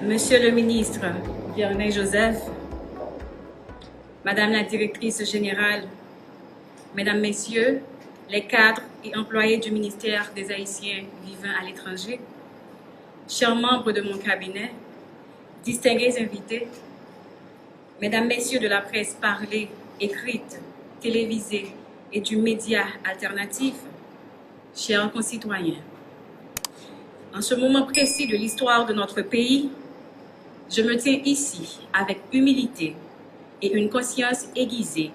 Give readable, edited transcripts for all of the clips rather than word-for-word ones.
Monsieur le ministre Vianney Joseph, Madame la directrice générale, Mesdames, Messieurs, les cadres et employés du ministère des Haïtiens vivant à l'étranger, chers membres de mon cabinet, distingués invités, Mesdames, Messieurs de la presse parlée, écrite, télévisée et du média alternatif, chers concitoyens, en ce moment précis de l'histoire de notre pays, je me tiens ici avec humilité et une conscience aiguisée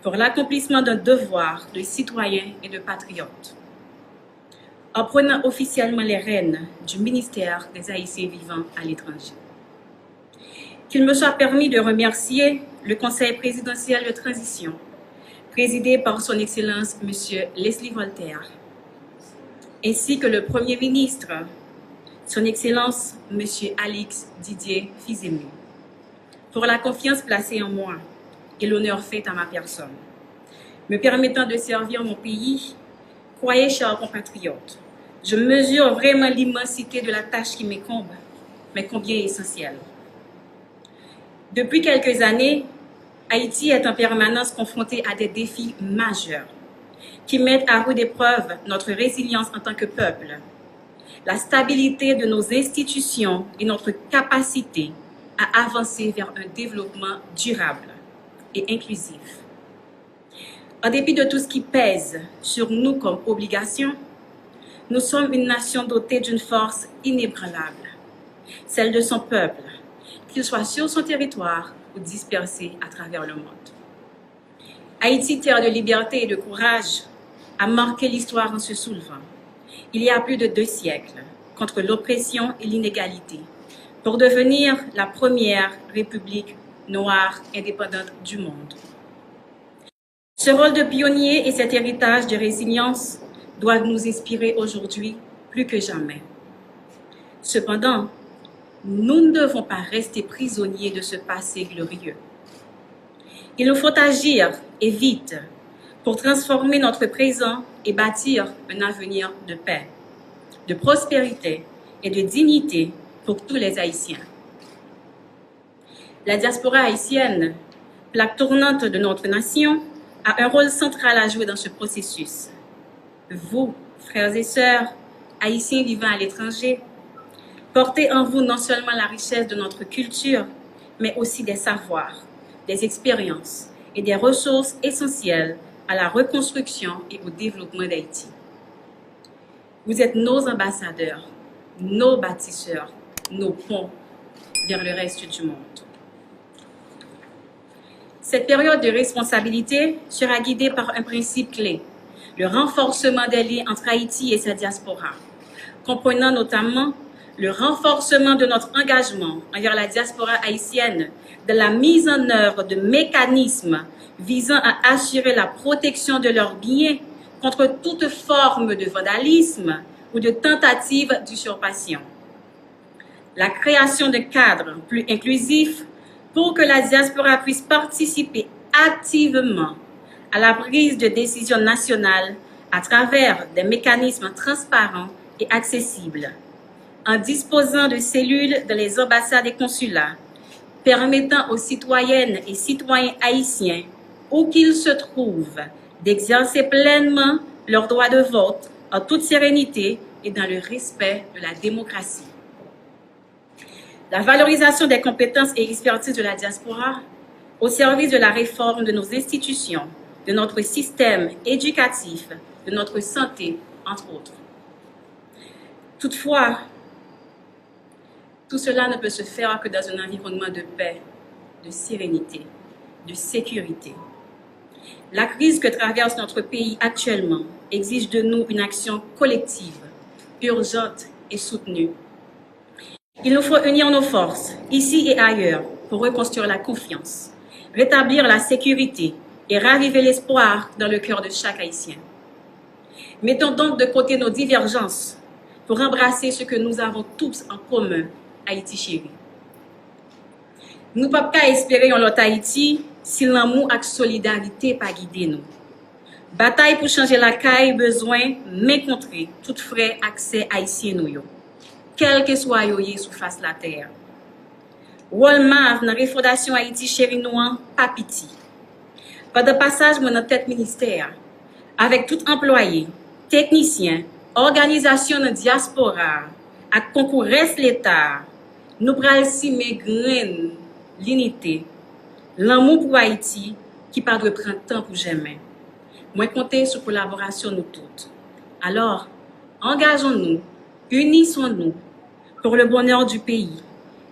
pour l'accomplissement d'un devoir de citoyen et de patriote. En prenant officiellement les rênes du ministère des Haïtiens vivant à l'étranger. Qu'il me soit permis de remercier le Conseil présidentiel de transition, présidé par son Excellence M. Leslie Voltaire, ainsi que le Premier ministre, son Excellence M. Alix Didier Fils-Aimé, pour la confiance placée en moi et l'honneur fait à ma personne, me permettant de servir mon pays. Croyez, chers compatriotes, je mesure vraiment l'immensité de la tâche qui m'écombe, mais combien essentielle. Depuis quelques années, Haïti est en permanence confronté à des défis majeurs qui mettent à rude épreuve notre résilience en tant que peuple, la stabilité de nos institutions et notre capacité à avancer vers un développement durable et inclusif. En dépit de tout ce qui pèse sur nous comme obligation, nous sommes une nation dotée d'une force inébranlable, celle de son peuple, qu'il soit sur son territoire ou dispersé à travers le monde. Haïti, terre de liberté et de courage, a marqué l'histoire en se soulevant, il y a plus de 2 siècles, contre l'oppression et l'inégalité, pour devenir la première république noire indépendante du monde. Ce rôle de pionnier et cet héritage de résilience doivent nous inspirer aujourd'hui plus que jamais. Cependant, nous ne devons pas rester prisonniers de ce passé glorieux. Il nous faut agir, et vite, pour transformer notre présent et bâtir un avenir de paix, de prospérité et de dignité pour tous les Haïtiens. La diaspora haïtienne, plaque tournante de notre nation, a un rôle central à jouer dans ce processus. Vous, frères et sœurs, Haïtiens vivant à l'étranger, portez en vous non seulement la richesse de notre culture, mais aussi des savoirs, des expériences et des ressources essentielles à la reconstruction et au développement d'Haïti. Vous êtes nos ambassadeurs, nos bâtisseurs, nos ponts vers le reste du monde. Cette période de responsabilité sera guidée par un principe clé, le renforcement des liens entre Haïti et sa diaspora, comprenant notamment le renforcement de notre engagement envers la diaspora haïtienne, de la mise en œuvre de mécanismes visant à assurer la protection de leurs biens contre toute forme de vandalisme ou de tentative d'usurpation. La création de cadres plus inclusifs pour que la diaspora puisse participer activement à la prise de décisions nationales à travers des mécanismes transparents et accessibles, en disposant de cellules dans les ambassades et consulats, permettant aux citoyennes et citoyens haïtiens, où qu'ils se trouvent, d'exercer pleinement leur droit de vote en toute sérénité et dans le respect de la démocratie. La valorisation des compétences et expertises de la diaspora au service de la réforme de nos institutions, de notre système éducatif, de notre santé, entre autres. Toutefois, tout cela ne peut se faire que dans un environnement de paix, de sérénité, de sécurité. La crise que traverse notre pays actuellement exige de nous une action collective, urgente et soutenue. Il nous faut unir nos forces, ici et ailleurs, pour reconstruire la confiance, rétablir la sécurité et raviver l'espoir dans le cœur de chaque Haïtien. Mettons donc de côté nos divergences pour embrasser ce que nous avons tous en commun, Haïti chérie. Nous ne pouvons pas espérer en l'autre Haïti si l'amour et la solidarité pas guidé nous. Bataille pour changer la caille, besoin, mais contrer tout frais accès haïtien nous. quel que soit yoye sous face la terre. Walmav dans la Fondation Haïti chéri nous pas piti. Pendant passage mon tête ministère avec tout employé, technicien, organisation de diaspora, à concurrence l'État, nous pral simer graine l'unité, l'amour pour Haïti qui pas de prendre temps pour jamais. Moi compter sur collaboration nous toutes. Alors, engageons-nous, unissons-nous pour le bonheur du pays.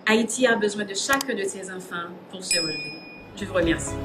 Haïti a besoin de chacun de ses enfants pour se relever. Je vous remercie.